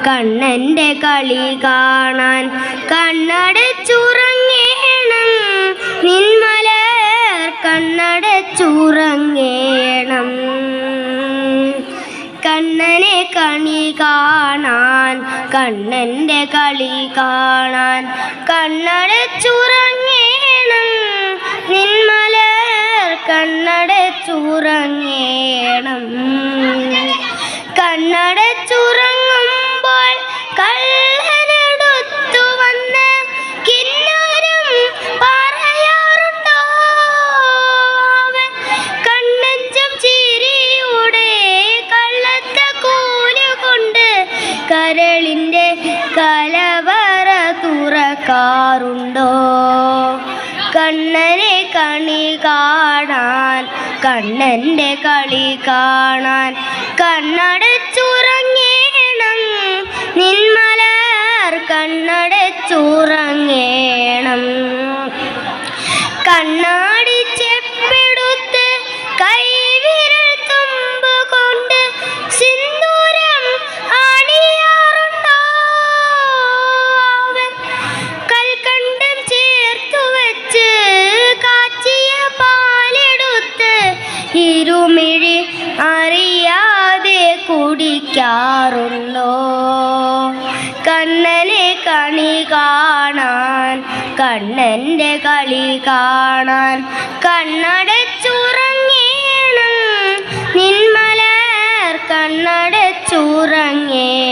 കണ്ണൻ്റെ കളി കാണാൻ കണ്ണടച്ചുറങ്ങേണം നിന്മലർ കണ്ണടച്ചുറങ്ങേണം. കണ്ണനെ കണി കാണാൻ കണ്ണൻ്റെ കളി കാണാൻ കണ്ണടച്ചുറങ്ങേണം നിന്മലർ കണ്ണടച്ചുറങ്ങേണം. കണ്ണടച്ചുറങ്ങുമ്പോൾ കള്ളനെടുത്തു വന്ന് കിന്നാരം പറയാറുണ്ടോ അവൻ കണ്ണഞ്ചം ചിരിയുടെ കള്ളത്ത കൂലുകൊണ്ട് കരളിൻ്റെ കലവറ തുറക്കാറുണ്ടോ. കണ്ണനെ കണി കാണാൻ കണ്ണൻ്റെ കളി കാണാൻ കണ്ണടച്ചുറങ്ങേണം നിന്മലർ കണ്ണടച്ചുറങ്ങേണം. കണ്ണാടി ചെപ്പെടുത്ത് കൈവിരൽ തുമ്പ് കൊണ്ട് സിന്ദൂരം അണിയാറുണ്ടോ അവൻ കൽക്കണ്ടം ചേർത്തു വെച്ച് കാച്ചിയ പാലെടുത്ത് ഇരുമിഴി അറിയാതെ കുടിക്കാറുണ്ടോ. കണ്ണനെ കണി കാണാൻ കണ്ണൻ്റെ കളി കാണാൻ കണ്ണടച്ചുറങ്ങേണം നിന്മലർ കണ്ണടച്ചുറങ്ങേണം.